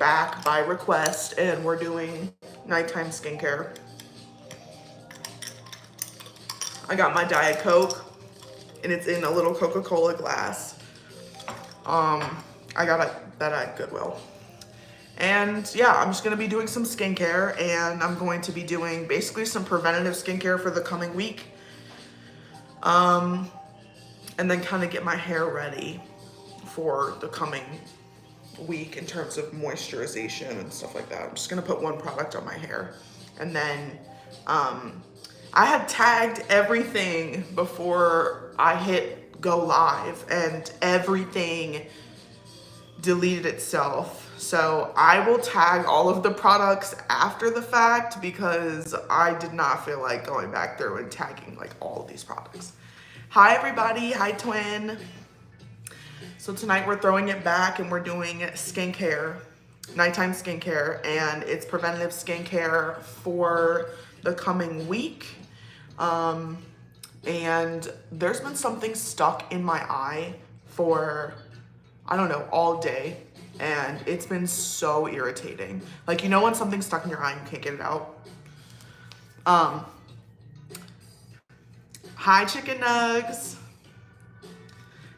back by request and we're doing nighttime skincare. I got my Diet Coke and it's in a little Coca-Cola glass. I got that at Goodwill. And yeah, I'm just gonna be doing some skincare and I'm going to be doing basically some preventative skincare for the coming week. And then kind of get my hair ready for the coming week in terms of moisturization and stuff like that. I'm just gonna put one product on my hair. And then I had tagged everything before I hit go live and everything deleted itself. So I will tag all of the products after the fact because I did not feel like going back through and tagging like all of these products. Hi everybody, hi twin. So tonight we're throwing it back and we're doing skincare, nighttime skincare, and it's preventative skincare for the coming week. And there's been something stuck in my eye for, I don't know, all day. And it's been so irritating. Like, you know when something's stuck in your eye and you can't get it out? Hi, Chicken Nugs.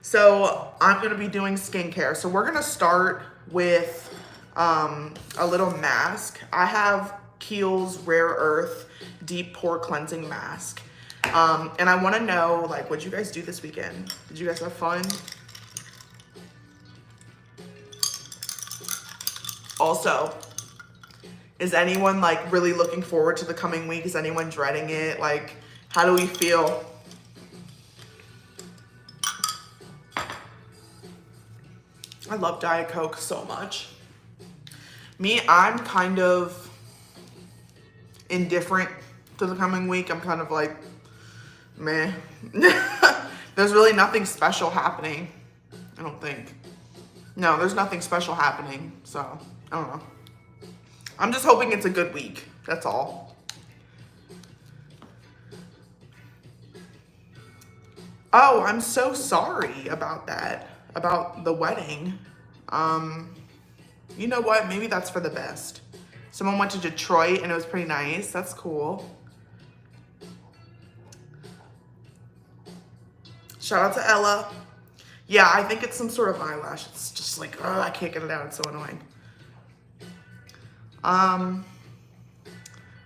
So I'm gonna be doing skincare. So we're gonna start with a little mask. I have Kiehl's Rare Earth Deep Pore Cleansing Mask. And I wanna know, like, what'd you guys do this weekend? Did you guys have fun? Also, is anyone like really looking forward to the coming week? Is anyone dreading it? Like, how do we feel? I love Diet Coke so much. Me, I'm kind of indifferent to the coming week. I'm kind of like, meh. There's really nothing special happening, I don't think. No, there's nothing special happening, so I don't know. I'm just hoping it's a good week, that's all. Oh, I'm so sorry about that, about the wedding. You know what, maybe that's for the best. Someone went to Detroit and it was pretty nice, that's cool. Shout out to Ella. Yeah, I think it's some sort of eyelash. It's just like, oh, I can't get it out, it's so annoying.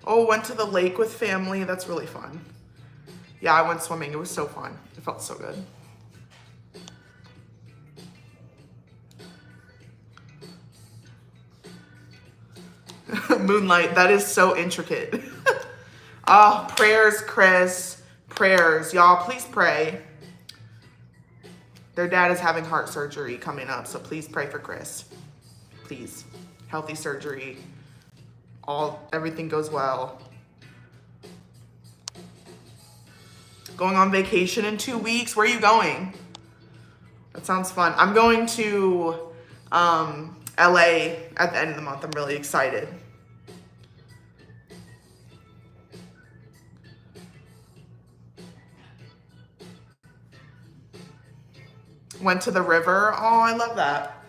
Oh, went to the lake with family, that's really fun. Yeah, I went swimming, it was so fun. It felt so good. Moonlight, that is so intricate. Oh, prayers, Chris, prayers. Y'all, please pray. Their dad is having heart surgery coming up, so please pray for Chris. Please. Healthy surgery. Everything goes well. Going on vacation in 2 weeks. Where are you going? That sounds fun. I'm going to LA at the end of the month. I'm really excited. Went to the river. Oh, I love that.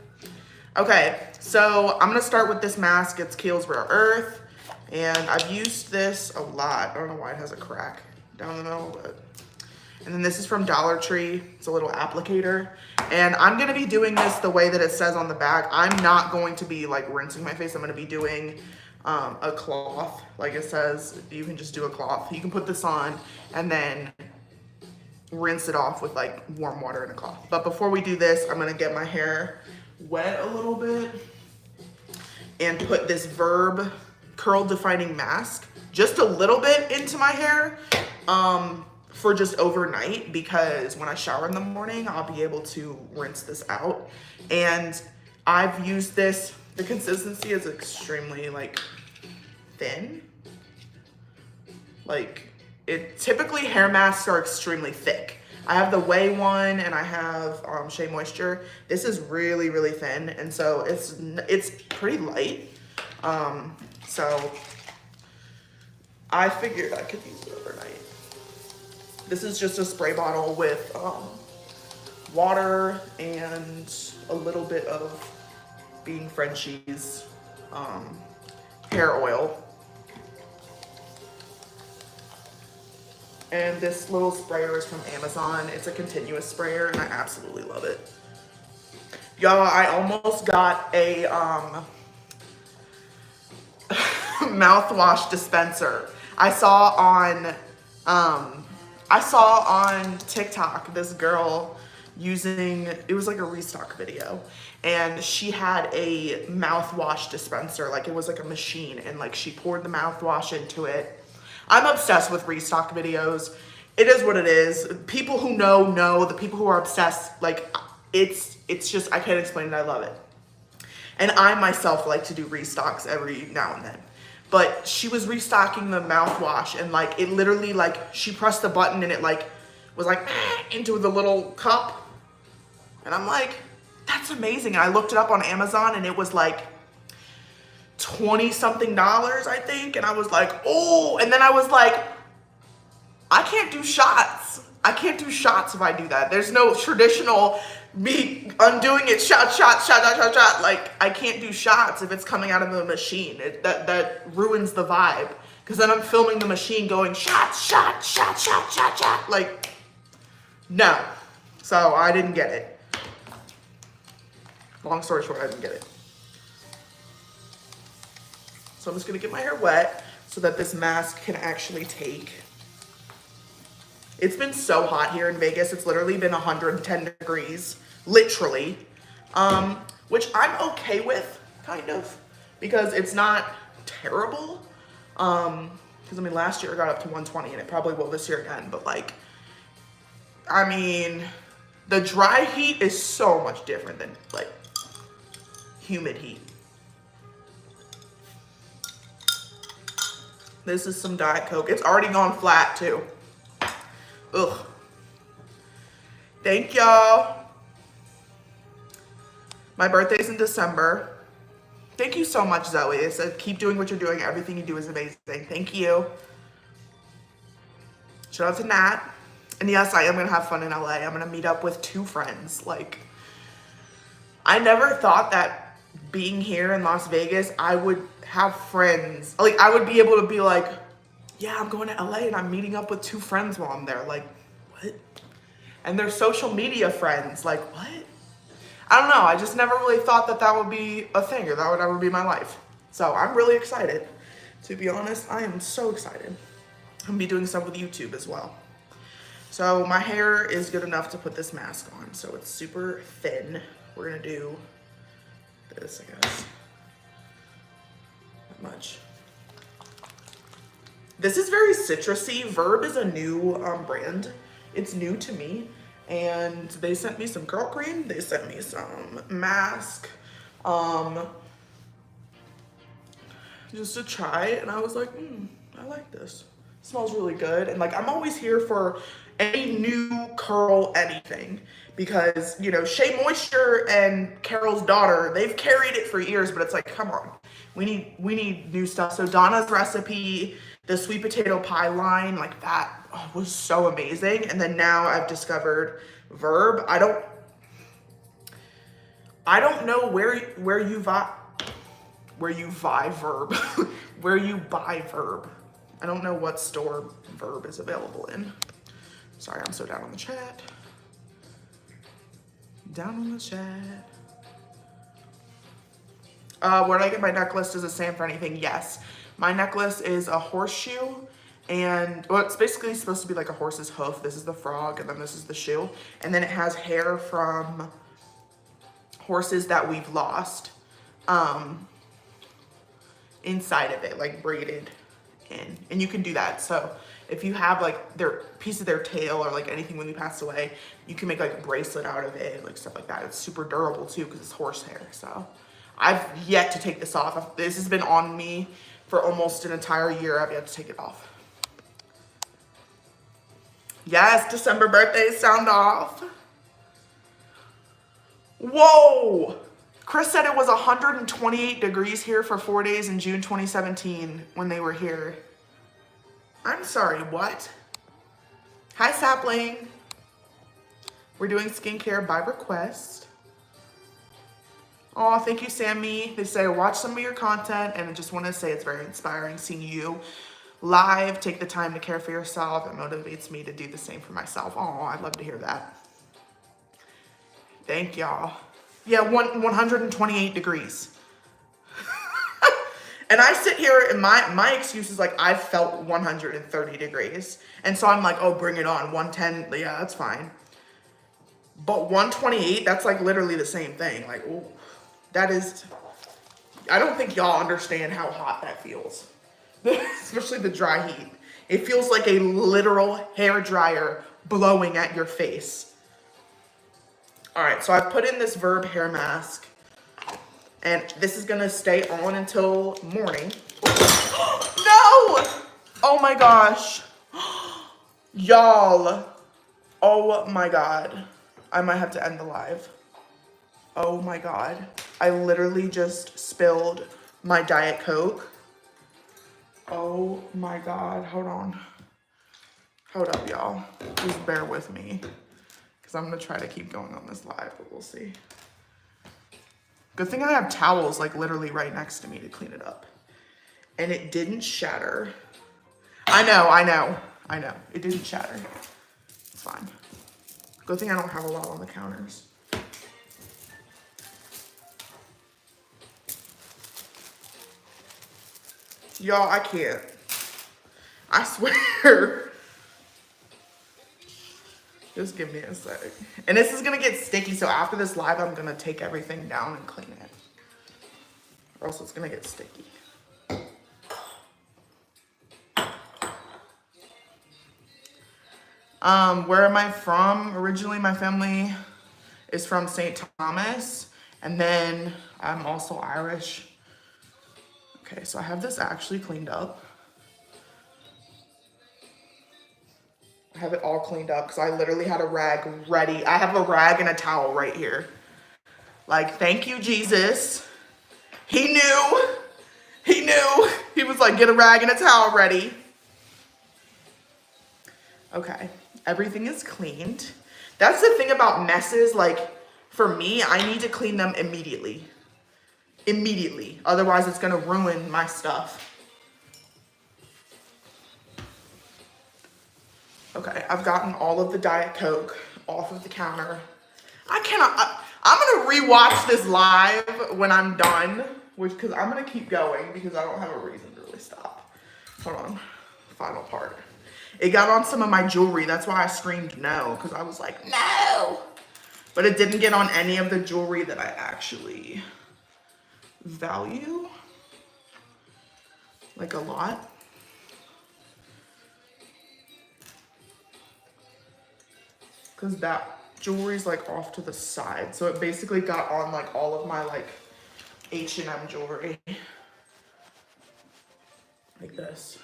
Okay, so I'm gonna start with this mask. It's Kiehl's Rare Earth, and I've used this a lot. I don't know why it has a crack down the middle, but. And then this is from Dollar Tree. It's a little applicator. And I'm gonna be doing this the way that it says on the back. I'm not going to be like rinsing my face. I'm gonna be doing a cloth. Like it says, you can just do a cloth. You can put this on and then rinse it off with like warm water in a cloth. But before we do this, I'm gonna get my hair wet a little bit and put this Verb curl defining mask just a little bit into my hair for just overnight, because when I shower in the morning, I'll be able to rinse this out. And I've used this, the consistency is extremely like thin. Like typically hair masks are extremely thick. I have the Way one and I have Shea Moisture. This is really, really thin. And so it's pretty light. So I figured I could use it overnight. This is just a spray bottle with water and a little bit of being Frenchies hair oil. And this little sprayer is from Amazon. It's a continuous sprayer and I absolutely love it. Y'all, I almost got a mouthwash dispenser. I saw on TikTok this girl using, it was like a restock video, and she had a mouthwash dispenser, like it was like a machine, and like she poured the mouthwash into it. I'm obsessed with restock videos. It is what it is. People who know. The people who are obsessed, like it's just, I can't explain it. I love it. And I myself like to do restocks every now and then. But she was restocking the mouthwash, and like it literally, like she pressed the button and it like was like into the little cup. And I'm like, that's amazing. And I looked it up on Amazon and it was like $20 something, I think. And I was like, oh, and then I was like, I can't do shots. I can't do shots if I do that. There's no traditional me undoing it, shot. Like, I can't do shots if it's coming out of a machine. That ruins the vibe. Because then I'm filming the machine going shot. Like, no. So I didn't get it. Long story short, I didn't get it. So I'm just gonna get my hair wet so that this mask can actually take. It's been so hot here in Vegas. It's literally been 110 degrees, literally, which I'm okay with, kind of, because it's not terrible. Because I mean, last year it got up to 120 and it probably will this year again, but like, I mean, the dry heat is so much different than like humid heat. This is some Diet Coke. It's already gone flat too. Ugh. Thank y'all. My birthday's in December. Thank you so much, Zoe. It said, keep doing what you're doing. Everything you do is amazing. Thank you. Shout out to Nat. And yes, I am going to have fun in LA. I'm going to meet up with 2 friends. Like, I never thought that being here in Las Vegas, I would have friends. Like, I would be able to be like, yeah, I'm going to LA and I'm meeting up with 2 friends while I'm there. Like, what? And they're social media friends. Like, what? I don't know. I just never really thought that that would be a thing or that would ever be my life. So I'm really excited. To be honest, I am so excited. I'm gonna be doing stuff with YouTube as well. So my hair is good enough to put this mask on. So it's super thin. We're gonna do this, I guess. Not much. This is very citrusy. Verb is a new brand. It's new to me. And they sent me some curl cream. They sent me some mask. Just to try it. And I was like, I like this. It smells really good. And like, I'm always here for any new curl anything. Because, you know, Shea Moisture and Carol's daughter, they've carried it for years, but it's like, come on. We need new stuff. So Donna's recipe, the sweet potato pie line, like that was so amazing. And then now I've discovered Verb. I don't know where you buy Verb. Where you buy Verb. I don't know what store Verb is available in. Sorry, I'm so down on the chat. Down on the chat. Where did I get my necklace? Does it stand for anything? Yes. My necklace is a horseshoe, and well, it's basically supposed to be like a horse's hoof. This is the frog, and then this is the shoe. And then it has hair from horses that we've lost inside of it, like braided in. And you can do that. So if you have like their piece of their tail or like anything when you pass away, you can make like a bracelet out of it, like stuff like that. It's super durable too because it's horsehair. So I've yet to take this off. This has been on me for almost an entire year. I've yet to take it off. Yes, December birthdays sound off. Whoa! Chris said it was 128 degrees here for 4 days in June 2017 when they were here. I'm sorry, what? Hi, Sapling. We're doing skincare by request. Oh, thank you, Sammy. They say, watch some of your content, and I just want to say it's very inspiring seeing you live. Take the time to care for yourself. It motivates me to do the same for myself. Oh, I'd love to hear that. Thank y'all. Yeah, 128 degrees. And I sit here and my excuse is like, I felt 130 degrees. And so I'm like, oh, bring it on. 110, yeah, that's fine. But 128, that's like literally the same thing. Like, oh, that is, I don't think y'all understand how hot that feels. Especially the dry heat. It feels like a literal hair dryer blowing at your face. All right, so I've put in this Verb hair mask. And this is gonna stay on until morning. No! Oh my gosh. Y'all. Oh my God. I might have to end the live. Oh my God. I literally just spilled my Diet Coke. Oh my God. Hold on. Hold up, y'all. Just bear with me. Because I'm gonna try to keep going on this live, but we'll see. Good thing I have towels like literally right next to me to clean it up. And it didn't shatter. I know. It didn't shatter. It's fine. Good thing I don't have a lot on the counters. Y'all, I can't. I swear. Just give me a sec. And this is gonna get sticky, so after this live, I'm gonna take everything down and clean it. Or else it's gonna get sticky. Where am I from? Originally, my family is from St. Thomas, and then I'm also Irish. Okay, so I have this actually cleaned up. I have it all cleaned up because I literally had a rag ready. I have a rag and a towel right here. Like, thank you, Jesus. He knew. He knew. He was like, get a rag and a towel ready. Okay, everything is cleaned. That's the thing about messes. Like, for me, I need to clean them immediately. Immediately. Otherwise, it's gonna ruin my stuff. Okay, I've gotten all of the Diet Coke off of the counter. I'm gonna rewatch this live when I'm done, because I'm gonna keep going because I don't have a reason to really stop. Hold on, final part. It got on some of my jewelry. That's why I screamed no, because I was like, no. But it didn't get on any of the jewelry that I actually value, like a lot. Because that jewelry's like off to the side. So it basically got on like all of my like H&M jewelry. Like this.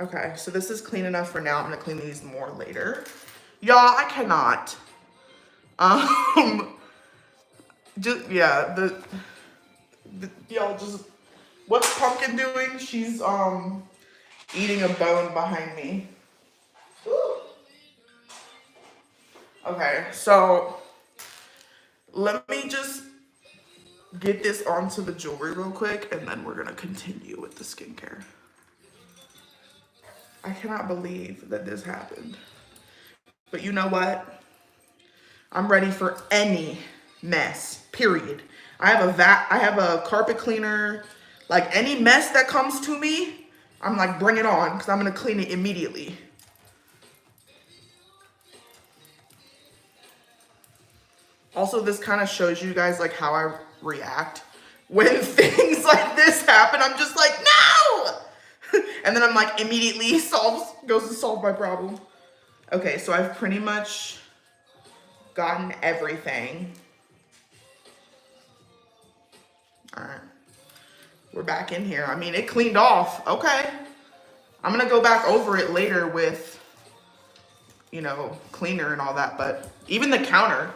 Okay, so this is clean enough for now. I'm gonna clean these more later. Y'all, I cannot. Just, yeah, y'all just, what's Pumpkin doing? She's, eating a bone behind me. Ooh. Okay, so let me just get this onto the jewelry real quick, and then we're gonna continue with the skincare. I cannot believe that this happened. But you know what? I'm ready for any mess, period. I have a carpet cleaner. Like any mess that comes to me, I'm like, bring it on, because I'm gonna clean it immediately. Also, this kind of shows you guys like how I react when things like this happen. I'm just like, no! And then I'm like, immediately goes to solve my problem. Okay, so I've pretty much gotten everything. All right, we're back in here. I mean, it cleaned off. Okay, I'm gonna go back over it later with, you know, cleaner and all that, but even the counter.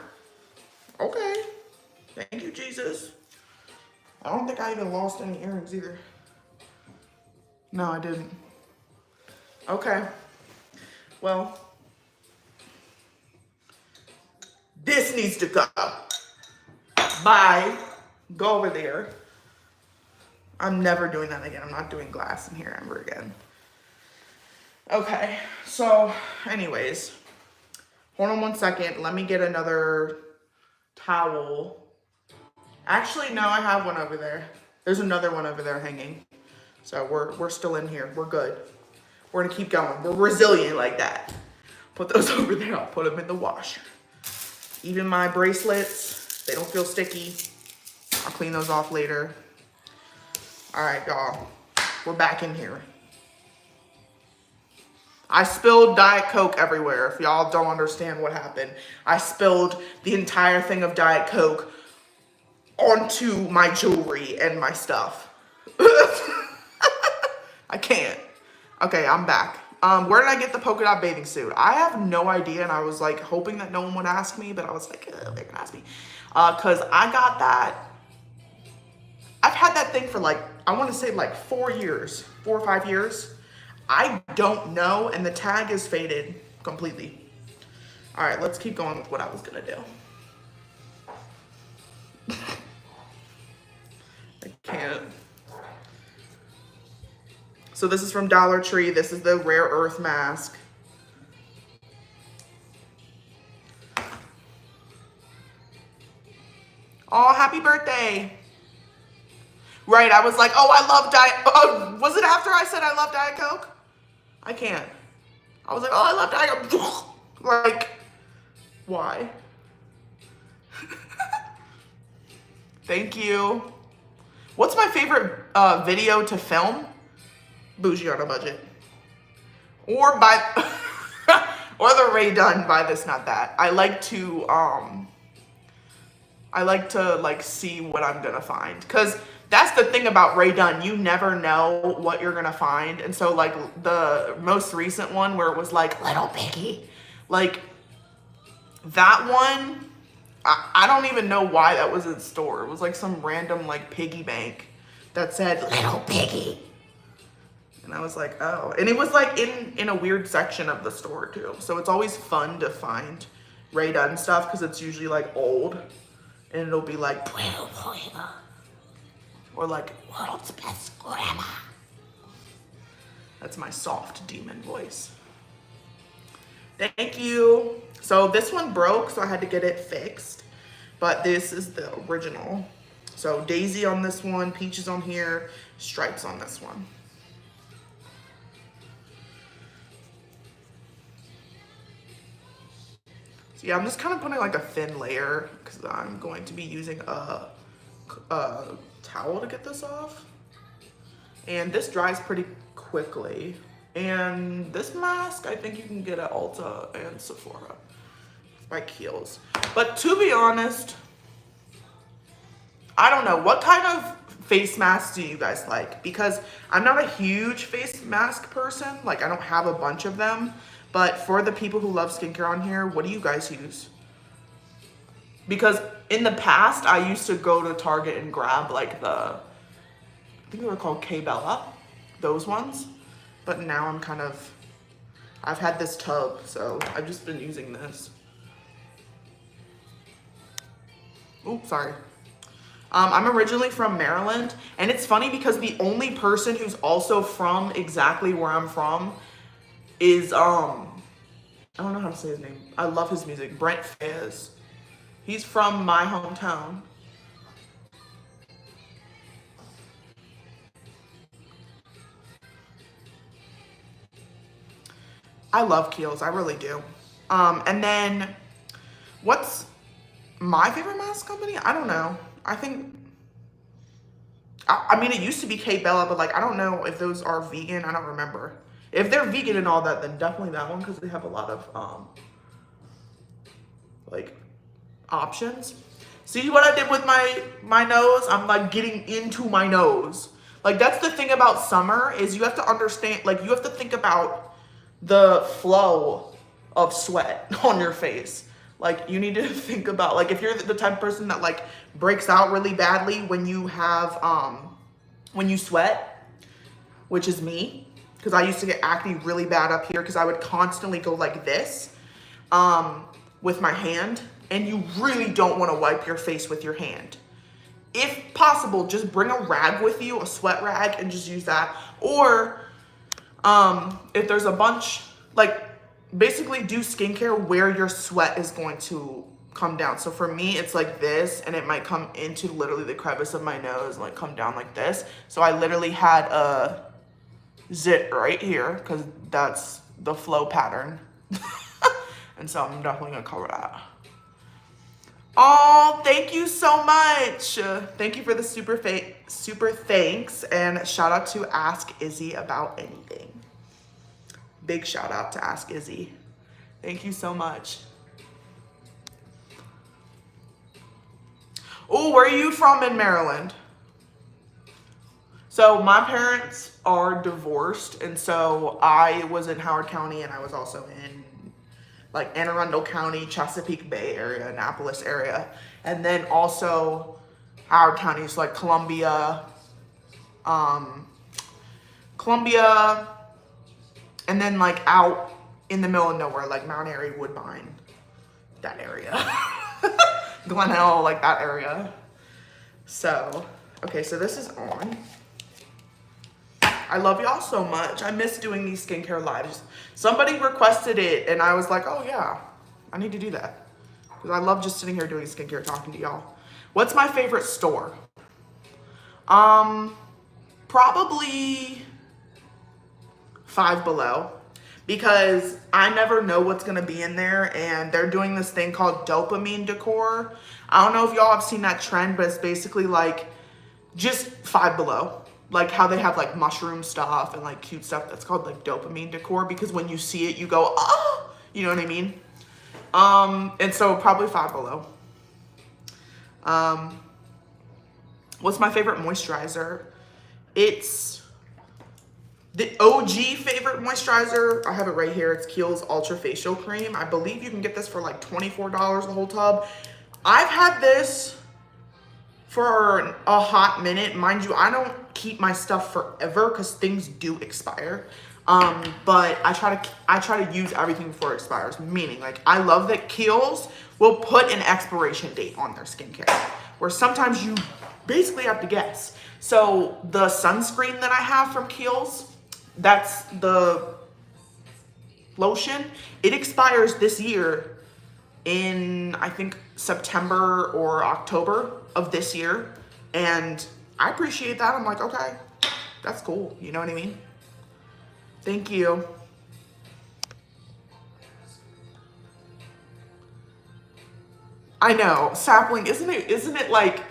Okay, thank you, Jesus. I don't think I even lost any earrings either. No, I didn't. Okay, well, This needs to go. Bye. Go over there. I'm never doing that again. I'm not doing glass in here ever again. Okay, so anyways, hold on one second. Let me get another towel. Actually, no, I have one over there. There's another one over there hanging. So we're still in here. We're good. We're gonna keep going. We're resilient like that. Put those over there. I'll put them in the washer. Even my bracelets, they don't feel sticky. I'll clean those off later. All right, y'all. We're back in here. I spilled Diet Coke everywhere. If y'all don't understand what happened, I spilled the entire thing of Diet Coke onto my jewelry and my stuff. I can't. Okay, I'm back. Where did I get the polka dot bathing suit? I have no idea, and I was like hoping that no one would ask me, but I was like, they're gonna ask me. Cause I got that. I've had that thing for like, I want to say like 4 years, 4 or 5 years. I don't know, and the tag is faded completely. All right, let's keep going with what I was gonna do. I can't. So this is from Dollar Tree. This is the Rare Earth mask. Oh, happy birthday. Right, I was like, oh, I love Diet, oh, was it after I said I love Diet Coke? I can't. I was like, oh, I love Diet Coke. Like, why? Thank you. What's my favorite video to film? Bougie on a Budget. Or by, or the Ray Dunn Buy This Not That. I like to like see what I'm gonna find. Cause that's the thing about Ray Dunn. You never know what you're gonna find. And so like the most recent one where it was like Little Piggy, like that one, I don't even know why that was in store. It was like some random like piggy bank that said Little Piggy. And I was like, oh. And it was like in a weird section of the store too. So it's always fun to find Ray Dunn stuff because it's usually like old. And it'll be like, or like, world's best grandma. That's my soft demon voice. Thank you. So this one broke, so I had to get it fixed. But this is the original. So Daisy on this one, Peaches on here, Stripes on this one. So yeah, I'm just kind of putting like a thin layer because I'm going to be using a towel to get this off. And this dries pretty quickly. And this mask, I think you can get at Ulta and Sephora by Kiehl's. But to be honest, I don't know. What kind of face masks do you guys like? Because I'm not a huge face mask person. Like, I don't have a bunch of them. But for the people who love skincare on here, what do you guys use? Because in the past, I used to go to Target and grab like I think they were called K-Bella, those ones. But now I've had this tub, so I've just been using this. Oh, sorry. I'm originally from Maryland, and it's funny because the only person who's also from exactly where I'm from is, I don't know how to say his name. I love his music, Brent Fayez. He's from my hometown. I love Kiehl's, I really do. And then, what's my favorite mask company? I don't know. I think, I mean, it used to be K-Bella, but like, I don't know if those are vegan. I don't remember. If they're vegan and all that, then definitely that one because they have a lot of, like, options. See what I did with my nose? I'm like getting into my nose. Like, that's the thing about summer is you have to understand, like, you have to think about the flow of sweat on your face. Like, you need to think about, like, if you're the type of person that like breaks out really badly when you have when you sweat, which is me, because I used to get acne really bad up here because I would constantly go like this with my hand, and you really don't want to wipe your face with your hand, if possible, just bring a rag with you, a sweat rag, and just use that. Or if there's a bunch, like basically do skincare where your sweat is going to come down. So for me, it's like this, and it might come into literally the crevice of my nose and like come down like this. So I literally had a zit right here because that's the flow pattern. And so I'm definitely gonna cover that. Oh, thank you so much. Thank you for the super thanks, and shout out to Ask Izzy About Anything. Big shout out to Ask Izzy. Thank you so much. Oh, where are you from in Maryland? So my parents are divorced, and so I was in Howard County, and I was also in like Anne Arundel County, Chesapeake Bay area, Annapolis area, and then also Howard County, so like Columbia, and then like out in the middle of nowhere, like Mount Airy, Woodbine, that area, Glen Hill, like that area. So, okay, so this is on. I love y'all so much. I miss doing these skincare lives. Somebody requested it, and I was like, oh yeah, I need to do that. Because I love just sitting here doing skincare, talking to y'all. What's my favorite store? Probably Five Below. Because I never know what's gonna be in there, and they're doing this thing called dopamine decor. I don't know if y'all have seen that trend, but it's basically like just Five Below. Like how they have like mushroom stuff and like cute stuff that's called like dopamine decor, because when you see it, you go, oh, you know what I mean? And so probably Five Below. What's my favorite moisturizer? It's the OG favorite moisturizer. I have it right here. It's Kiehl's Ultra Facial Cream. I believe you can get this for like $24 the whole tub. I've had this for a hot minute. Mind you, I don't keep my stuff forever because things do expire. But I try to use everything before it expires. Meaning, like, I love that Kiehl's will put an expiration date on their skincare, where sometimes you basically have to guess. So the sunscreen that I have from Kiehl's, that's the lotion. It expires this year in, I think, September or October of this year. And I appreciate that. I'm like, okay, that's cool. You know what I mean? Thank you. I know, sapling, isn't it like,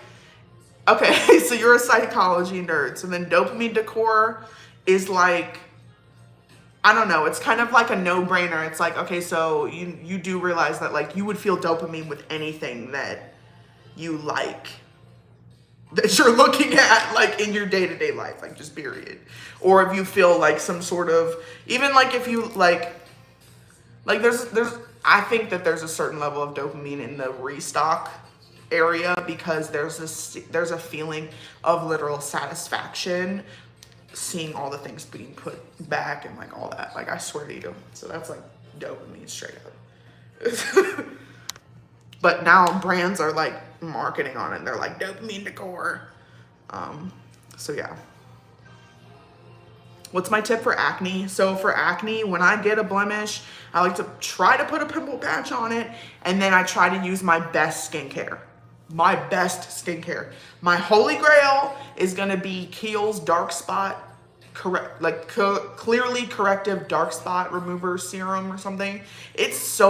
okay, so you're a psychology nerd. So then dopamine decor is like, I don't know, it's kind of like a no-brainer. It's like, okay, so you do realize that like you would feel dopamine with anything that you like, that you're looking at like in your day-to-day life, like just period. Or if you feel like some sort of, even like if you like there's I think that there's a certain level of dopamine in the restock area, because there's a feeling of literal satisfaction seeing all the things being put back and like all that. Like, I swear to you. So that's like dopamine straight up. But now brands are like marketing on it. They're like dopamine decor. So yeah. What's my tip for acne? So for acne, when I get a blemish, I like to try to put a pimple patch on it, and then I try to use my best skincare. My best skincare. My holy grail is gonna be Kiehl's Dark Spot clearly corrective dark spot remover serum or something. It's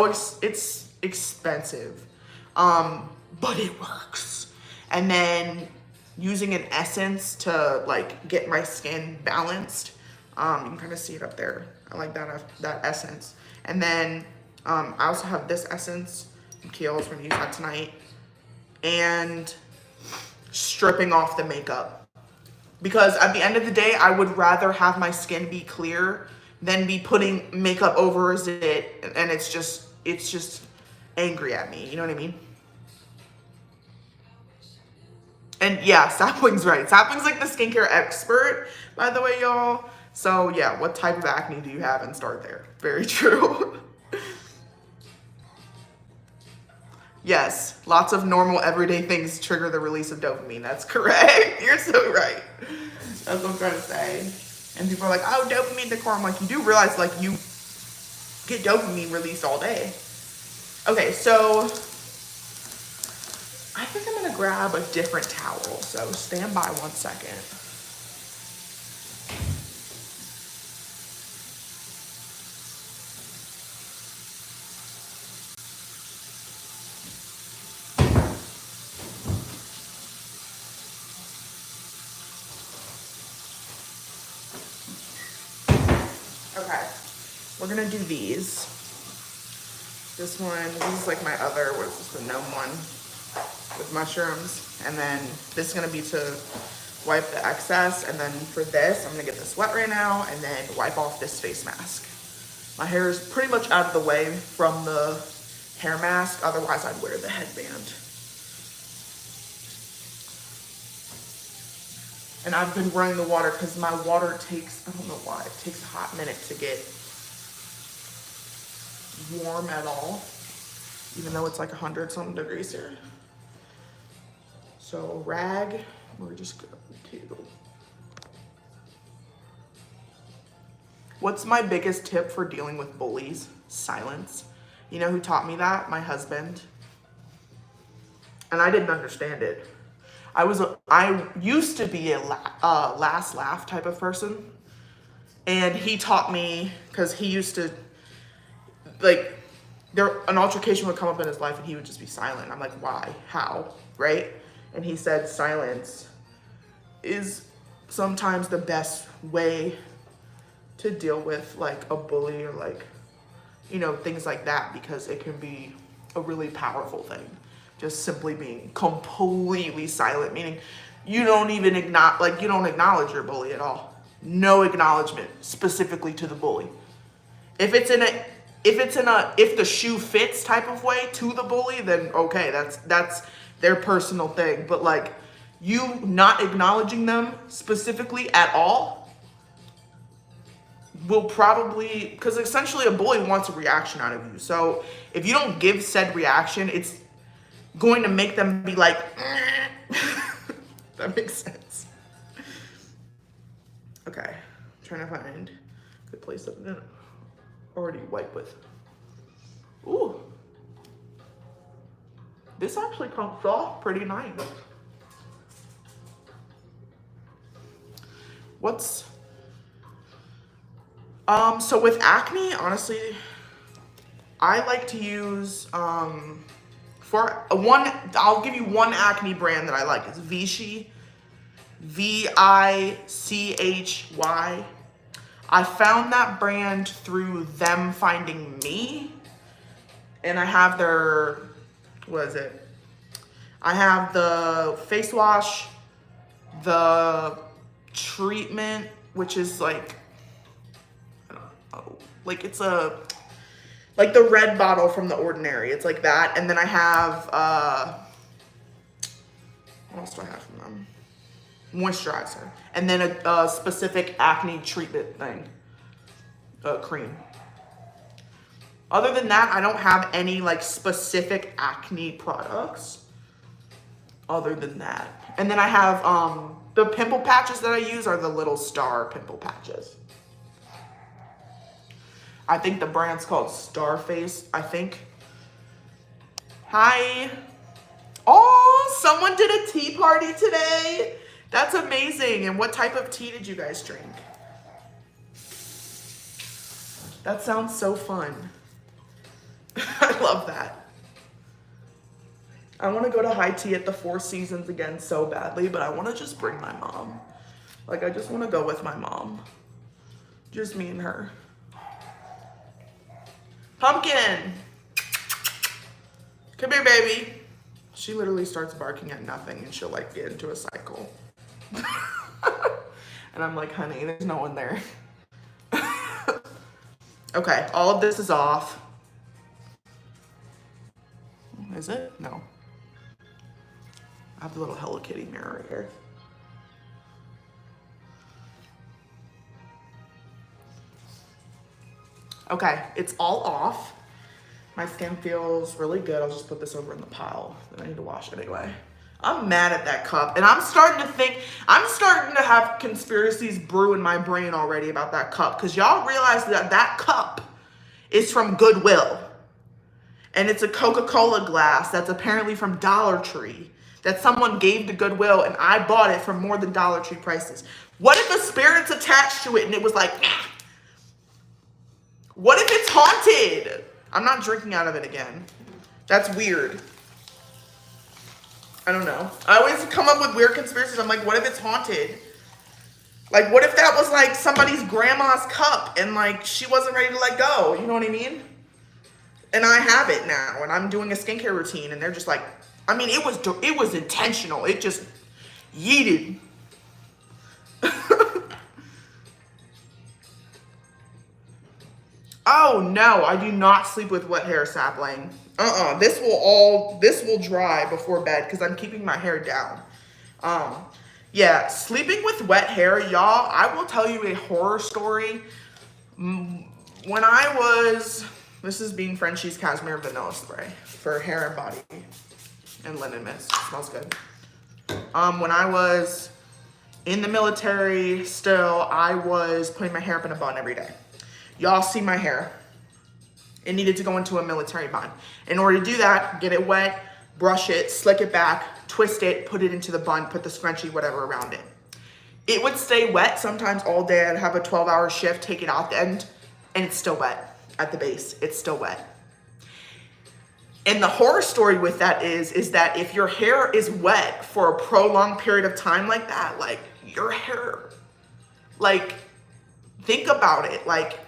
expensive, but it works. And then using an essence to like get my skin balanced. You can kind of see it up there. I like that essence. And then I also have this essence from Kiehl's. We're gonna use that tonight. And stripping off the makeup, because at the end of the day, I would rather have my skin be clear than be putting makeup over it, and it's just angry at me. You know what I mean? And yeah, Sapling's right. Sapling's like the skincare expert, by the way, y'all. So yeah, what type of acne do you have, and start there. Very true. Yes, lots of normal everyday things trigger the release of dopamine. That's correct. You're so right. That's what I'm trying to say. And people are like, oh, dopamine decor. I'm like, you do realize like you get dopamine released all day. Okay, so I think I'm gonna grab a different towel. So stand by 1 second. Okay, we're gonna do these. This is like my other, what is this, the gnome one with mushrooms. And then this is gonna be to wipe the excess. And then for this, I'm gonna get this wet right now and then wipe off this face mask. My hair is pretty much out of the way from the hair mask. Otherwise, I'd wear the headband. And I've been running the water because my water takes, I don't know why, it takes a hot minute to get warm at all, even though it's like 100 something degrees here. So rag, we're just going to. What's my biggest tip for dealing with bullies? Silence. You know who taught me that? My husband. And I didn't understand it. I used to be a last laugh type of person. And he taught me, because he used to, like, an altercation would come up in his life and he would just be silent. I'm like, why? How? Right? And he said silence is sometimes the best way to deal with like a bully or like, you know, things like that, because it can be a really powerful thing. Just simply being completely silent, meaning you don't even acknowledge your bully at all. No acknowledgement specifically to the bully. If the shoe fits type of way to the bully, then okay, that's their personal thing. But like you not acknowledging them specifically at all will probably, because essentially a bully wants a reaction out of you. So if you don't give said reaction, it's going to make them be like, that makes sense. Okay, I'm trying to find a good place that I'm gonna already wipe with. Ooh, this actually comes off pretty nice. So with acne, honestly, I like to use, I'll give you one acne brand that I like. It's Vichy, Vichy. I found that brand through them finding me, and I have their, what is it? I have the face wash, the treatment, which is like, I don't know, like it's like the red bottle from The Ordinary. It's like that. And then I have, what else do I have from them? Moisturizer. And then a specific acne treatment thing, cream. Other than that, I don't have any like specific acne products other than that. And then I have, the pimple patches that I use are the little star pimple patches. I think the brand's called Starface, I think. Hi. Oh, someone did a tea party today. That's amazing. And what type of tea did you guys drink? That sounds so fun. I love that. I want to go to high tea at the Four Seasons again so badly, but I want to just bring my mom. Like, I just want to go with my mom. Just me and her. Pumpkin! Come here, baby. She literally starts barking at nothing and she'll like get into a cycle. And I'm like, honey, there's no one there. Okay, all of this is off. Is it? No. I have the little Hello Kitty mirror right here. Okay, it's all off. My skin feels really good. I'll just put this over in the pile. Then I need to wash it anyway. I'm mad at that cup. And I'm starting to have conspiracies brew in my brain already about that cup. Because y'all realize that that cup is from Goodwill. And it's a Coca-Cola glass that's apparently from Dollar Tree that someone gave to Goodwill, and I bought it for more than Dollar Tree prices. What if a spirit's attached to it and it was like, ah. What if it's haunted? I'm not drinking out of it again. That's weird. I don't know. I always come up with weird conspiracies. I'm like, what if it's haunted? Like, what if that was like somebody's grandma's cup and like she wasn't ready to let go? You know what I mean? And I have it now, and I'm doing a skincare routine, and they're just like, I mean, it was intentional. It just yeeted. Oh no, I do not sleep with wet hair, sapling. This will dry before bed because I'm keeping my hair down. Yeah, sleeping with wet hair, y'all, I will tell you a horror story. When I was, this is Being Frenchie's Cashmere Vanilla Spray for hair and body and linen mist. It smells good. When I was in the military still, I was putting my hair up in a bun every day. Y'all see my hair. It needed to go into a military bun. In order to do that, get it wet, brush it, slick it back, twist it, put it into the bun, put the scrunchie, whatever around it. It would stay wet sometimes all day. I'd have a 12-hour shift, take it out the end, and it's still wet at the base. It's still wet. And the horror story with that is that if your hair is wet for a prolonged period of time like that, like your hair, like think about it. Like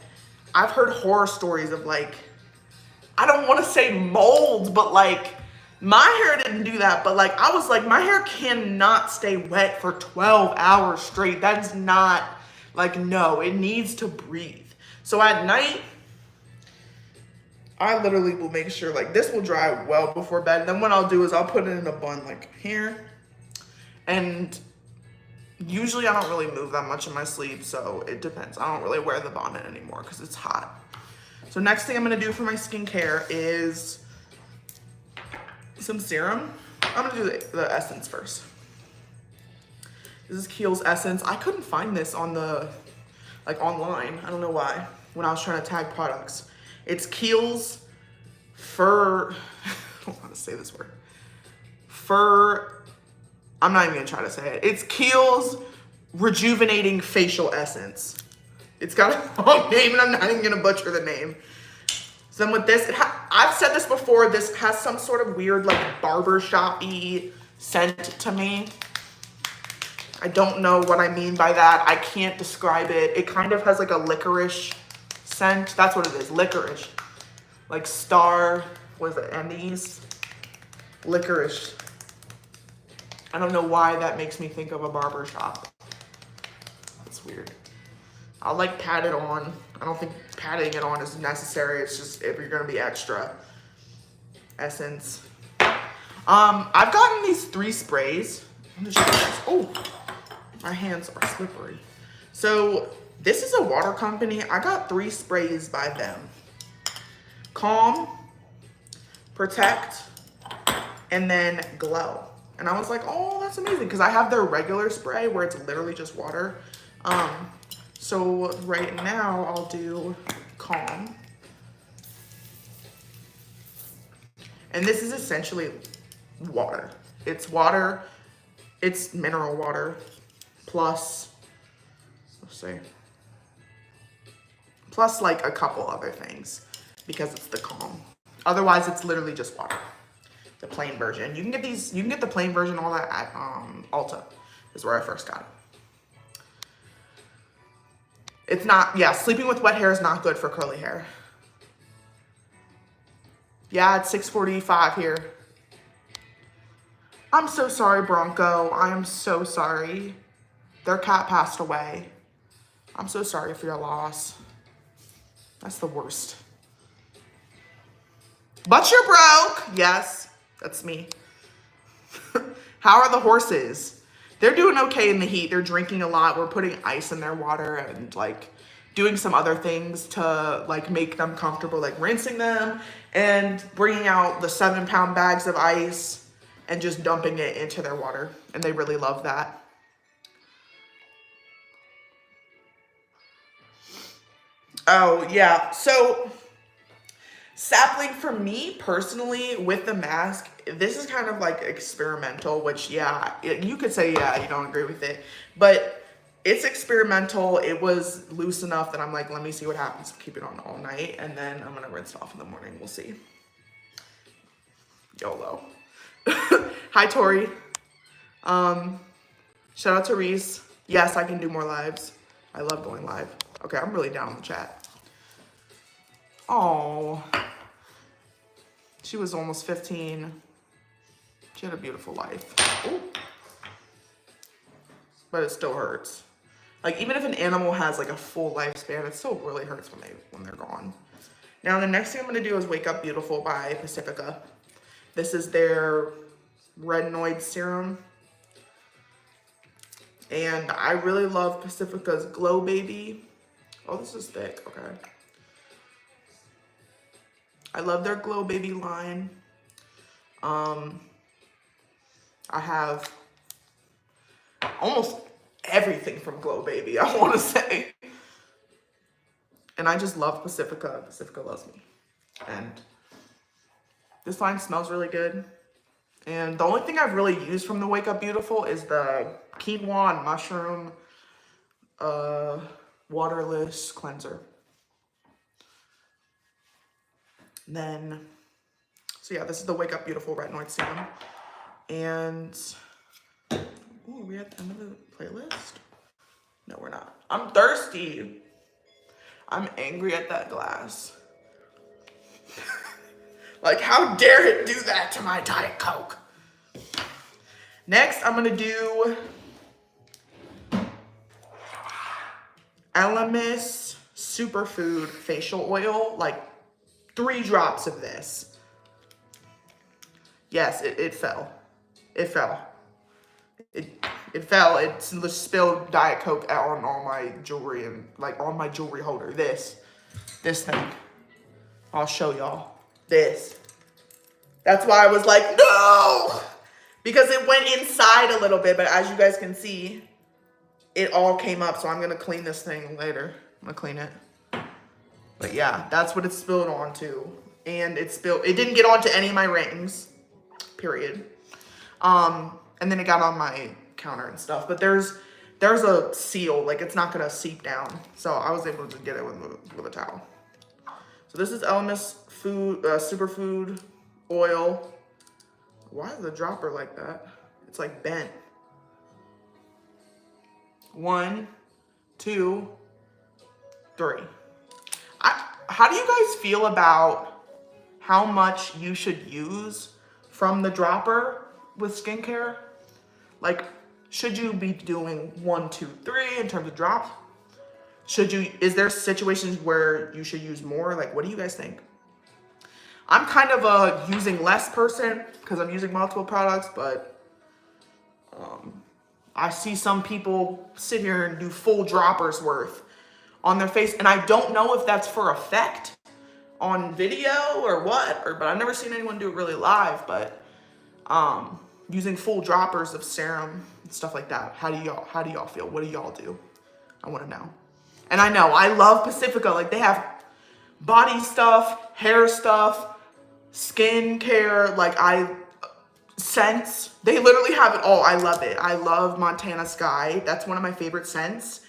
I've heard horror stories of like, I don't want to say molds, but like my hair didn't do that. But like, I was like, my hair cannot stay wet for 12 hours straight. That's not like, no, it needs to breathe. So at night, I literally will make sure like this will dry well before bed. And then what I'll do is I'll put it in a bun like here. And usually I don't really move that much in my sleep, so it depends. I don't really wear the bonnet anymore because it's hot. So next thing I'm gonna do for my skincare is some serum. I'm gonna do the essence first. This is Kiehl's Essence. I couldn't find this on the, like online. I don't know why, when I was trying to tag products. It's Kiehl's Fur, I don't want to say this word. I'm not even gonna try to say it. It's Kiehl's Rejuvenating Facial Essence. It's got a long name and I'm not even gonna butcher the name. So then with this, I've said this before, this has some sort of weird like barbershop-y scent to me. I don't know what I mean by that. I can't describe it. It kind of has like a licorice scent. That's what it is, licorice. Like star, what is it, anise? Licorice. I don't know why that makes me think of a barber shop. That's weird. I'll like pat it on. I don't think patting it on is necessary. It's just if you're gonna be extra. Essence. I've gotten these 3 sprays. Oh, my hands are slippery. So this is a water company. I got 3 sprays by them. Calm, Protect, and then Glow. And I was like, oh, that's amazing. Because I have their regular spray where it's literally just water. So right now I'll do Calm. And this is essentially water. It's water. It's mineral water. Plus, let's see. Plus like a couple other things. Because it's the Calm. Otherwise, it's literally just water. The plain version. You can get these, you can get the plain version, all that at Ulta is where I first got it. It's not, yeah, sleeping with wet hair is not good for curly hair. Yeah, it's 6:45 here. I'm so sorry, Bronco. I am so sorry. Their cat passed away. I'm so sorry for your loss. That's the worst. But you're broke. Yes, that's me. How are the horses? They're doing okay in the heat. They're drinking a lot. We're putting ice in their water and like doing some other things to like make them comfortable, like rinsing them and bringing out the 7-pound bags of ice and just dumping it into their water. And they really love that. Oh yeah, so sapling for me personally with the mask, this is kind of like experimental, which yeah, you could say yeah, you don't agree with it, but it's experimental. It was loose enough that I'm like, let me see what happens. Keep it on all night, and then I'm gonna rinse it off in the morning. We'll see. YOLO. Hi Tori. Shout out to Reese. Yes, I can do more lives. I love going live. Okay, I'm really down in the chat. Oh, she was almost 15. She had a beautiful life. Ooh. But it still hurts. Like, even if an animal has like a full lifespan, it still really hurts when they're gone. Now, the next thing I'm gonna do is Wake Up Beautiful by Pacifica. This is their retinoid serum. And I really love Pacifica's Glow Baby. Oh, this is thick, okay. I love their Glow Baby line. I have almost everything from Glow Baby, I want to say. And I just love Pacifica. Pacifica loves me. And this line smells really good. And the only thing I've really used from the Wake Up Beautiful is the quinoa and mushroom waterless cleanser. Then, so yeah, this is the Wake Up Beautiful Retinoid Serum. And, oh, are we at the end of the playlist? No, we're not. I'm thirsty. I'm angry at that glass. Like, how dare it do that to my Diet Coke? Next, I'm gonna do Elemis Superfood Facial Oil, like 3 drops of this. Yes, it fell. It fell. It fell. It spilled Diet Coke out on all my jewelry and like on my jewelry holder. This thing. I'll show y'all. This. That's why I was like, no! Because it went inside a little bit, but as you guys can see, it all came up. So I'm gonna clean this thing later. I'm gonna clean it. But yeah, that's what it spilled onto. And it didn't get onto any of my rings, period. And then it got on my counter and stuff. But there's a seal, like it's not gonna seep down. So I was able to get it with a towel. So this is Elemis Superfood Oil. Why is the dropper like that? It's like bent. 1, 2, 3. How do you guys feel about how much you should use from the dropper with skincare? Like, should you be doing 1, 2, 3 in terms of drops? Is there situations where you should use more? Like, what do you guys think? I'm kind of a using less person because I'm using multiple products, but I see some people sit here and do full droppers worth on their face, and I don't know if that's for effect on video or what, but I've never seen anyone do it really live, but using full droppers of serum and stuff like that. How do y'all feel? What do y'all do? I want to know. And I know I love Pacifica. Like, they have body stuff, hair stuff, skin care, like scents. They literally have it all. I love it. I love Montana Sky. That's one of my favorite scents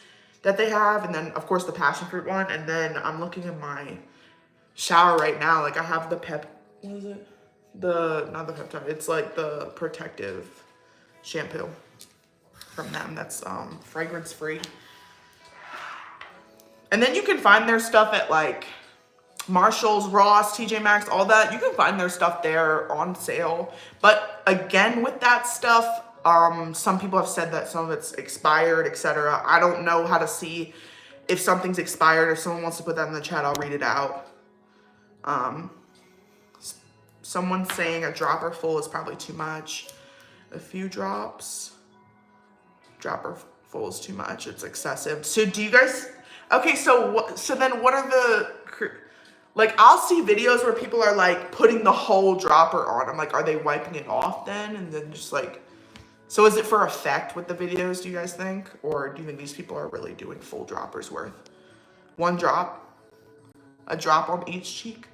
that they have. And then of course the passion fruit one. And then I'm looking in my shower right now. Like, I have the what is it? Not the peptide. It's like the protective shampoo from them. That's fragrance free. And then you can find their stuff at like Marshall's, Ross, TJ Maxx, all that. You can find their stuff there on sale. But again, with that stuff, some people have said that some of it's expired, etc. I don't know how to see if something's expired. If someone wants to put that in the chat, I'll read it out. Someone's saying a dropper full is probably too much. A few drops. Dropper full is too much. It's excessive. So do you guys... Okay, so then what are like, I'll see videos where people are like putting the whole dropper on. I'm like, are they wiping it off then? And then just like, so is it for effect with the videos, do you guys think? Or do you think these people are really doing full droppers worth? One drop? A drop on each cheek?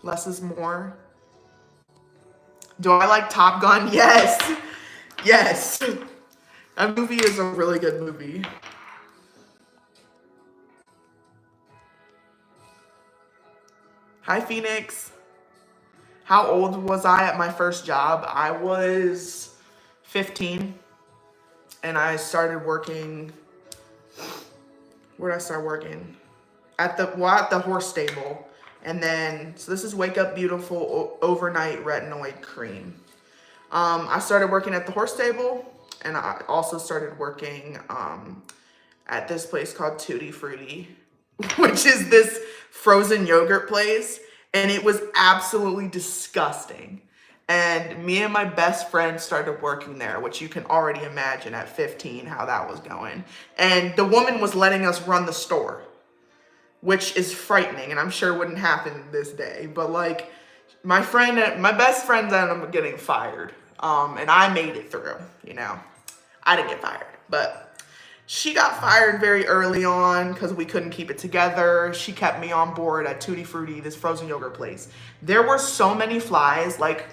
Less is more? Do I like Top Gun? Yes. Yes. That movie is a really good movie. Hi, Phoenix. How old was I at my first job? I was 15, and I started working. Where did I start working? At the horse stable. And then, so this is Wake Up Beautiful Overnight Retinoid Cream. I started working at the horse stable, and I also started working at this place called Tutti Frutti, which is this frozen yogurt place, and it was absolutely disgusting. And me and my best friend started working there, which you can already imagine at 15 how that was going. And the woman was letting us run the store, which is frightening, and I'm sure wouldn't happen this day. But like, my best friend ended up getting fired, and I made it through. You know, I didn't get fired, but she got fired very early on because we couldn't keep it together. She kept me on board at Tutti Frutti, this frozen yogurt place. There were so many flies. Like,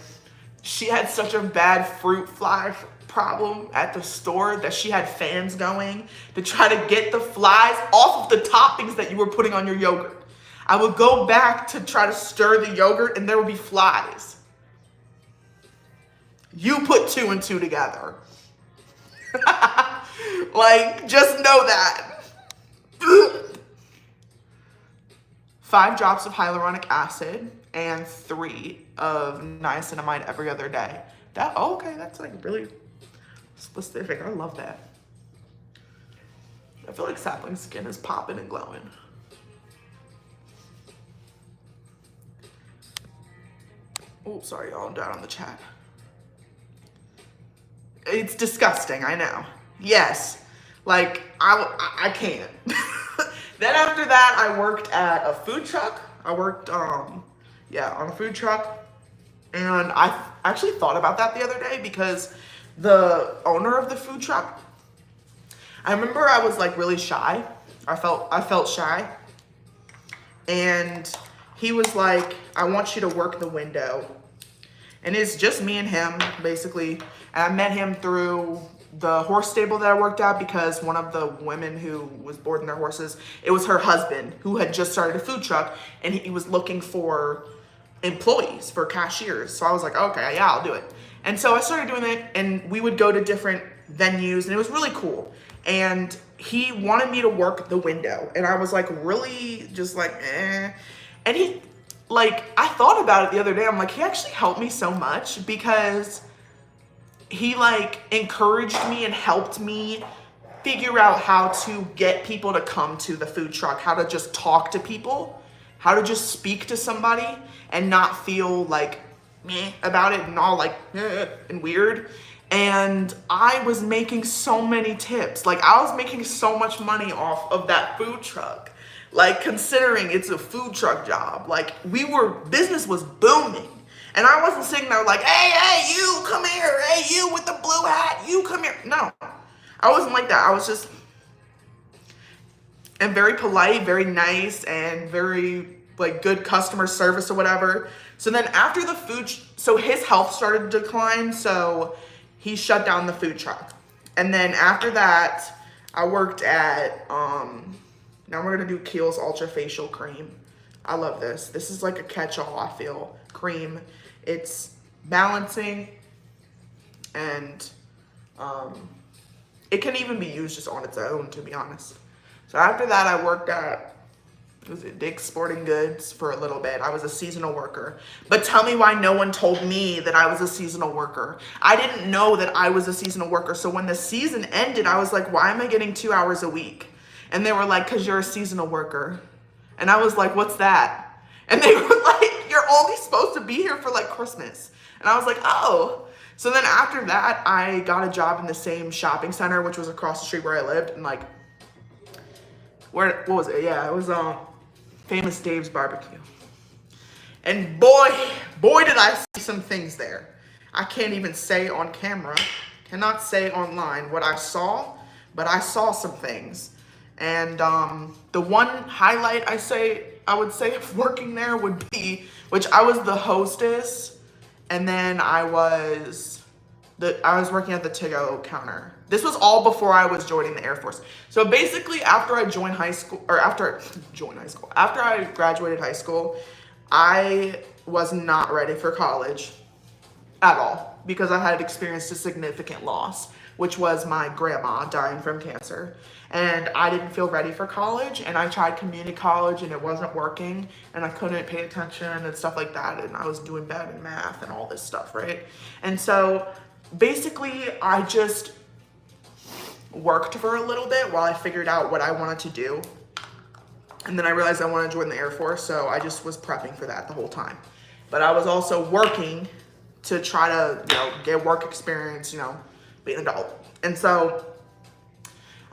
she had such a bad fruit fly problem at the store that she had fans going to try to get the flies off of the toppings that you were putting on your yogurt. I would go back to try to stir the yogurt and there would be flies. You put two and two together. Like, just know that. 5 drops of hyaluronic acid and 3 of niacinamide every other day. Okay, that's like really specific. I love that. I feel like sapling skin is popping and glowing. Oh, sorry, y'all, I'm down on the chat. It's disgusting, I know. Yes, like, I can't. Then after that, I worked at a food truck. I worked, on a food truck. And I actually thought about that the other day because the owner of the food truck, I remember I was like really shy. I felt shy. And he was like, I want you to work the window. And it's just me and him, basically. And I met him through the horse stable that I worked at because one of the women who was boarding their horses, it was her husband who had just started a food truck, and he was looking for employees, for cashiers. So I was like, okay, yeah, I'll do it. And so I started doing it, and we would go to different venues, and it was really cool. And he wanted me to work the window, and I was like, really, just like, eh. And he, like, I thought about it the other day. I'm like, he actually helped me so much because he like encouraged me and helped me figure out how to get people to come to the food truck, how to just talk to people, how to just speak to somebody and not feel like meh about it and all like and weird. And I was making so many tips. Like, I was making so much money off of that food truck. Like, considering it's a food truck job, like, business was booming. And I wasn't sitting there like, hey, you, come here. Hey, you with the blue hat, you come here. No, I wasn't like that. I was just, and very polite, very nice, and very, like, good customer service or whatever. So then after the so his health started to decline, so he shut down the food truck. And then after that, I worked at, now we're gonna do Kiehl's Ultra Facial Cream. I love this. This is like a catch-all, I feel, cream. It's balancing, and it can even be used just on its own, to be honest. So after that, I worked at, Dick's Sporting Goods for a little bit. I was a seasonal worker. But tell me why no one told me that I was a seasonal worker. I didn't know that I was a seasonal worker. So when the season ended, I was like, why am I getting 2 hours a week? And they were like, because you're a seasonal worker. And I was like, what's that? And they were like, you're only supposed to be here for like Christmas. And I was like, oh. So then after that, I got a job in the same shopping center, which was across the street where I lived. And like, what was it? Yeah, it was Famous Dave's barbecue. And boy did I see some things there. I can't even say on camera, cannot say online what I saw, but I saw some things. And the one highlight I would say of working there would be, which I was the hostess, and then I was working at the to-go counter. This was all before I was joining the Air Force. So basically, after I graduated high school, I was not ready for college at all because I had experienced a significant loss, which was my grandma dying from cancer. And I didn't feel ready for college, and I tried community college and it wasn't working, and I couldn't pay attention and stuff like that, and I was doing bad in math and all this stuff, right? And so basically I just worked for a little bit while I figured out what I wanted to do. And then I realized I wanted to join the Air Force, so I just was prepping for that the whole time. But I was also working to try to, get work experience, be an adult. And so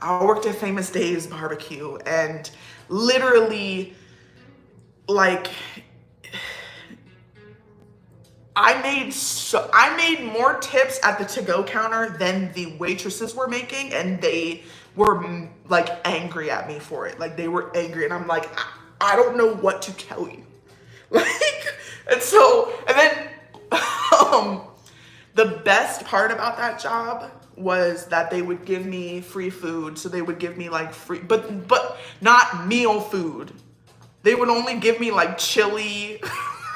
I worked at Famous Dave's barbecue, and literally, like, I made more tips at the to-go counter than the waitresses were making, and they were like angry at me for it. Like, they were angry, and I'm like, I don't know what to tell you. Like, and then the best part about that job was that they would give me free food. So they would give me like free, but not meal food. They would only give me like chili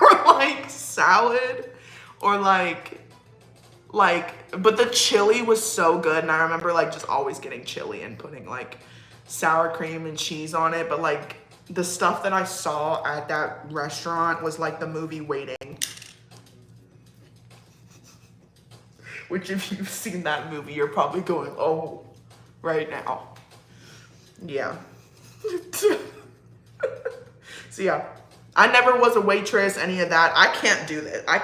or like salad or but the chili was so good. And I remember like just always getting chili and putting like sour cream and cheese on it. But like the stuff that I saw at that restaurant was like the movie Waiting. Which if you've seen that movie, you're probably going, oh, right now. Yeah. So yeah, I never was a waitress, any of that. I can't do that. I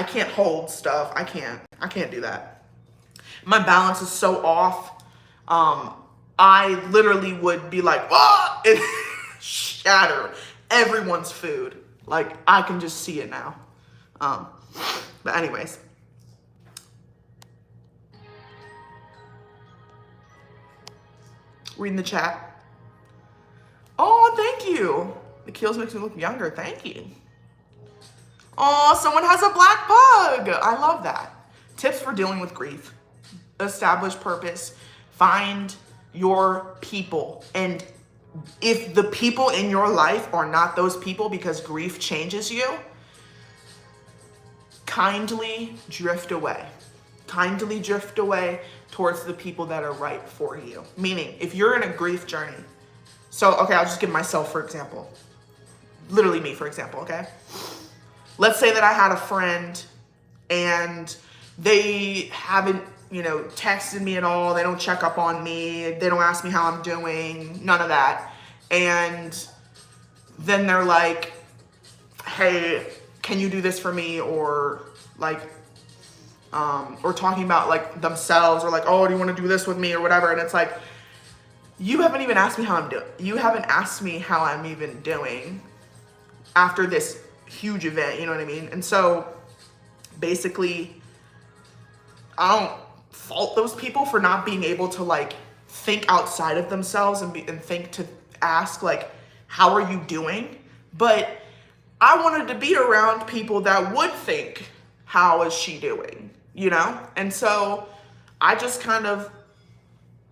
can't hold stuff. I can't do that. My balance is so off. I literally would be like, oh, and shatter everyone's food. Like, I can just see it now. But anyways. Reading the chat. Oh, thank you. The Kiehl's makes me look younger. Thank you. Oh, someone has a black pug. I love that. Tips for dealing with grief. Establish purpose. Find your people. And if the people in your life are not those people because grief changes you, kindly drift away. Kindly drift away towards the people that are right for you. Meaning, if you're in a grief journey, so, okay, I'll just give myself, for example. Literally me, for example, okay? Let's say that I had a friend and they haven't, texted me at all. They don't check up on me. They don't ask me how I'm doing. None of that. And then they're like, hey, can you do this for me? Or like, or talking about like themselves, or like, oh, do you want to do this with me or whatever? And it's like, you haven't even asked me how I'm doing. You haven't asked me how I'm even doing after this huge event, you know what I mean? And so basically, I don't fault those people for not being able to like think outside of themselves and think to ask like, how are you doing? But I wanted to be around people that would think, how is she doing? And so I just kind of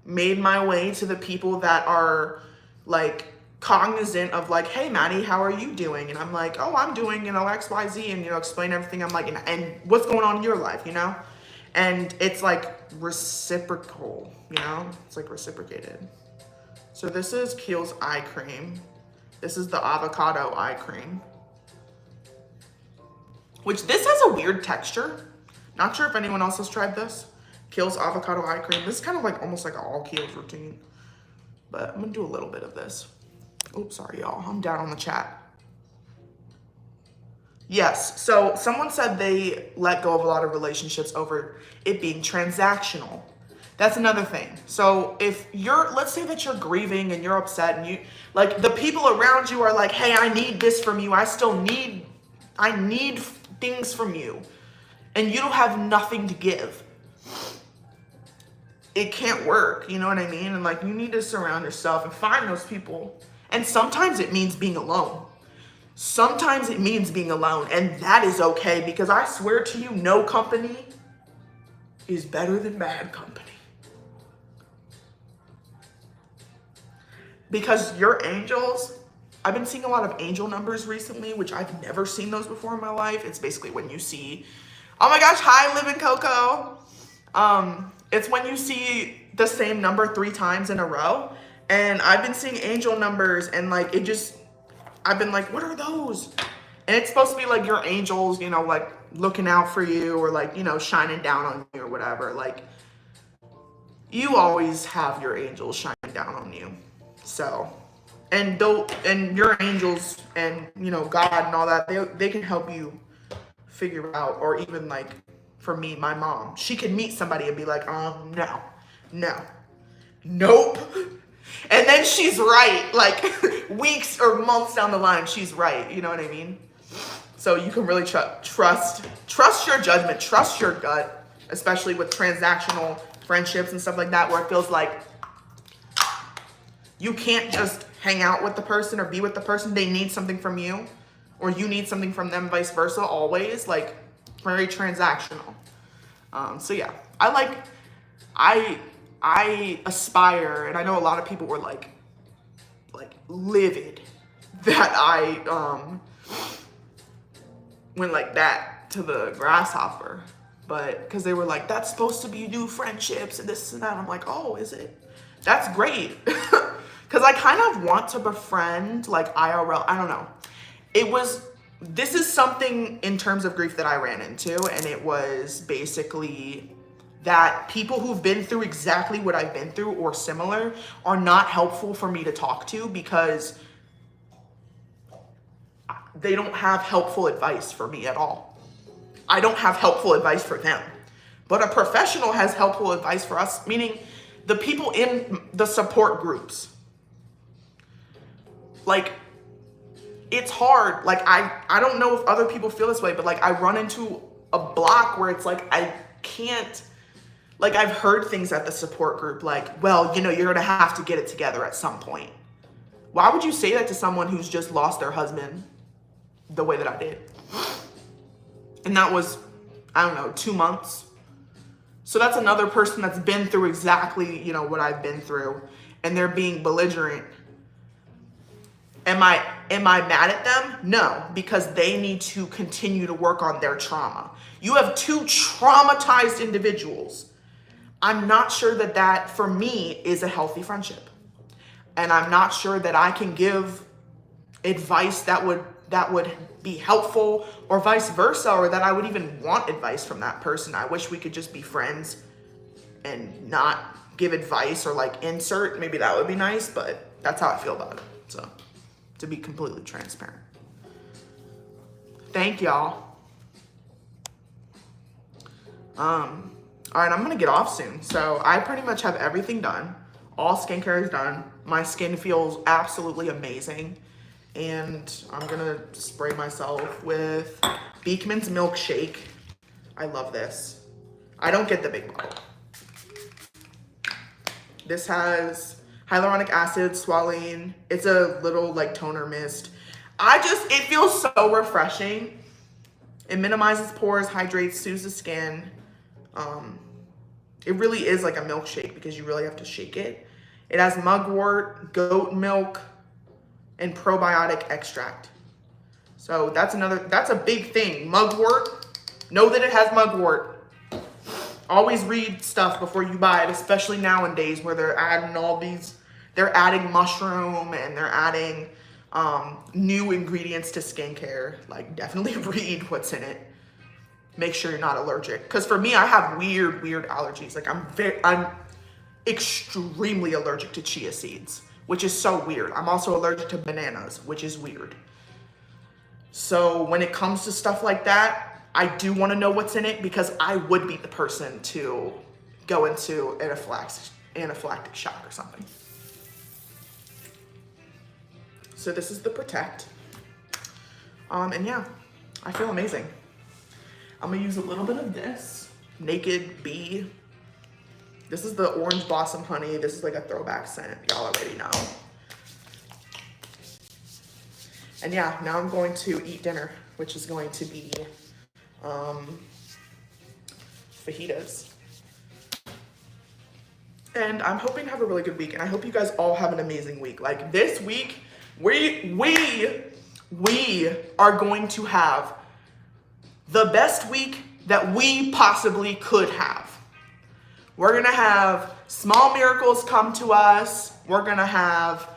made my way to the people that are like cognizant of like, hey, Maddie, how are you doing? And I'm like, oh, I'm doing, X, Y, Z, and, explain everything. I'm like, and what's going on in your life, And it's like reciprocal, It's like reciprocated. So this is Kiehl's eye cream. This is the avocado eye cream. Which this has a weird texture. Not sure if anyone else has tried this. Kiehl's avocado eye cream. This is kind of like almost like an all Kiehl's routine. But I'm gonna do a little bit of this. Oops, sorry y'all, I'm down on the chat. Yes, so someone said they let go of a lot of relationships over it being transactional. That's another thing. So if let's say that you're grieving and you're upset and like the people around you are like, hey, I need this from you. I need things from you. And you don't have nothing to give. It can't work, you know what I mean? And like, you need to surround yourself and find those people. And sometimes it means being alone. Sometimes it means being alone, and that is okay, because I swear to you, no company is better than bad company. Because your angels, I've been seeing a lot of angel numbers recently, which I've never seen those before in my life. It's basically when you see, oh my gosh, hi, Live in Coco. It's when you see the same number 3 times in a row. And I've been seeing angel numbers, and like, I've been like, what are those? And it's supposed to be like your angels, you know, like looking out for you, or like, you know, shining down on you or whatever. Like, you always have your angels shining down on you. So, and your angels and, you know, God and all that, they can help you figure out. Or even like, for me, my mom, she can meet somebody and be like, no, nope. And then she's right, like weeks or months down the line, she's right. You know what I mean? So you can really trust your judgment, trust your gut, especially with transactional friendships and stuff like that, where it feels like you can't just hang out with the person or be with the person. They need something from you, or you need something from them, vice versa, always. Like, very transactional. So yeah, I aspire, and I know a lot of people were like livid that I went like that to the grasshopper, but because they were like, that's supposed to be new friendships and this and that. I'm like, oh, is it? That's great. Because I kind of want to befriend like IRL. I don't know. This is something in terms of grief that I ran into, and it was basically that people who've been through exactly what I've been through or similar are not helpful for me to talk to, because they don't have helpful advice for me at all. I don't have helpful advice for them. But a professional has helpful advice for us, meaning the people in the support groups. Like, it's hard. Like, I don't know if other people feel this way, but like, I run into a block where it's like, I can't. Like, I've heard things at the support group like, well, you know, you're gonna have to get it together at some point. Why would you say that to someone who's just lost their husband the way that I did? And that was, I don't know, 2 months. So that's another person that's been through exactly, you know, what I've been through, and they're being belligerent. Am I mad at them? No, because they need to continue to work on their trauma. You have 2 traumatized individuals. I'm not sure that for me is a healthy friendship. And I'm not sure that I can give advice that would be helpful, or vice versa, or that I would even want advice from that person. I wish we could just be friends and not give advice or like insert. Maybe that would be nice, but that's how I feel about it. So, to be completely transparent. Thank y'all. All right, I'm gonna get off soon. So I pretty much have everything done. All skincare is done. My skin feels absolutely amazing. And I'm gonna spray myself with Beekman's Milkshake. I love this. I don't get the big bottle. This has hyaluronic acid, squalene. It's a little like toner mist. It feels so refreshing. It minimizes pores, hydrates, soothes the skin. It really is like a milkshake, because you really have to shake it. It has mugwort, goat milk, and probiotic extract. So that's a big thing. Mugwort, know that it has mugwort. Always read stuff before you buy it, especially nowadays where they're adding mushroom and they're adding new ingredients to skincare. Like, definitely read what's in it. Make sure you're not allergic. Because for me, I have weird allergies. Like, I'm extremely allergic to chia seeds, which is so weird. I'm also allergic to bananas, which is weird. So when it comes to stuff like that, I do want to know what's in it, because I would be the person to go into anaphylactic shock or something. So this is the Protect. And yeah, I feel amazing. I'm gonna use a little bit of this Naked Bee. This is the Orange Blossom Honey. This is like a throwback scent. Y'all already know. And yeah, now I'm going to eat dinner, which is going to be fajitas. And I'm hoping to have a really good week, and I hope you guys all have an amazing week. Like this week, we are going to have the best week that we possibly could have. We're gonna have small miracles come to us. We're gonna have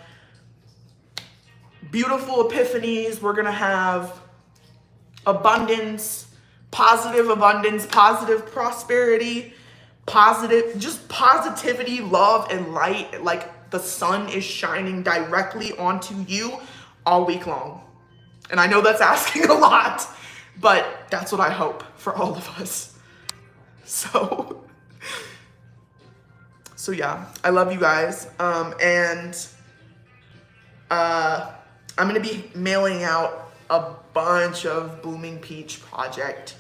beautiful epiphanies. We're gonna have abundance, positive prosperity, just positivity, love, and light. Like the sun is shining directly onto you all week long. And I know that's asking a lot, but that's what I hope for all of us. So yeah, I love you guys. And I'm gonna be mailing out a bunch of Blooming Peach Project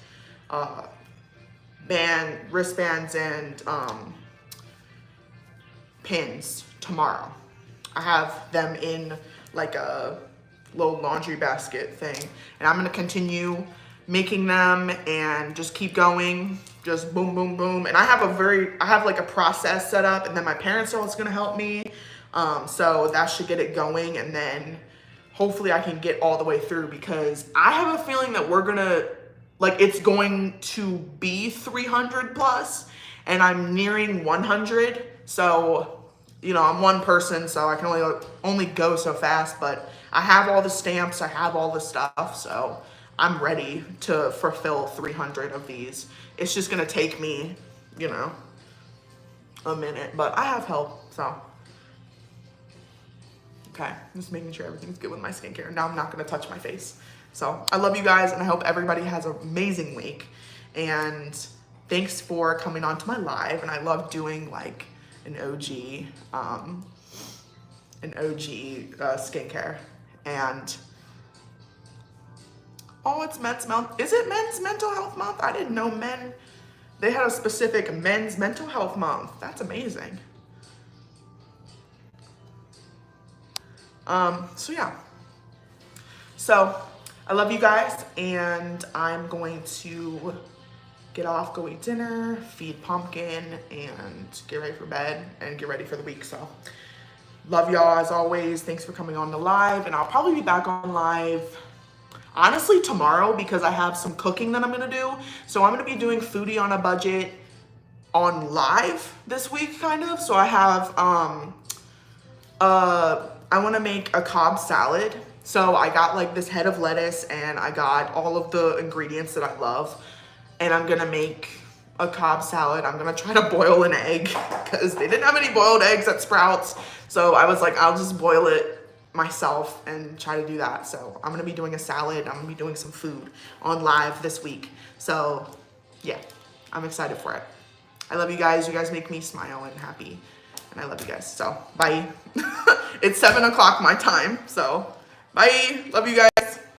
wristbands and pins tomorrow. I have them in like a little laundry basket thing, and I'm gonna continue making them and just keep going, just boom, boom, boom. And I have like a process set up, and then my parents are also gonna help me. So that should get it going, and then hopefully I can get all the way through, because I have a feeling that it's going to be 300 plus, and I'm nearing 100. So, you know, I'm one person, so I can only go so fast, but I have all the stamps, I have all the stuff, so I'm ready to fulfill 300 of these. It's just gonna take me, you know, a minute, but I have help, so. Okay, just making sure everything's good with my skincare. Now I'm not gonna touch my face. So I love you guys, and I hope everybody has an amazing week. And thanks for coming on to my live. And I love doing like an OG skincare. And oh, it's Men's Month. Is it Men's Mental Health Month? I didn't know they had a specific Men's Mental Health Month. That's amazing. So yeah. So I love you guys, and I'm going to get off, go eat dinner, feed Pumpkin, and get ready for bed and get ready for the week. So love y'all as always. Thanks for coming on the live, and I'll probably be back on live honestly tomorrow, because I have some cooking that I'm gonna do. So I'm gonna be doing Foodie on a Budget on live this week, kind of. So I have I want to make a Cobb salad. So I got like this head of lettuce, and I got all of the ingredients that I love, and I'm gonna make a Cobb salad. I'm gonna try to boil an egg, because they didn't have any boiled eggs at Sprouts. So I was like, I'll just boil it myself and try to do that. So I'm gonna be doing a salad. I'm gonna be doing some food on live this week. So yeah, I'm excited for it. I love you guys. You guys make me smile and happy, and I love you guys. So bye. It's 7 o'clock my time. So bye. Love you guys.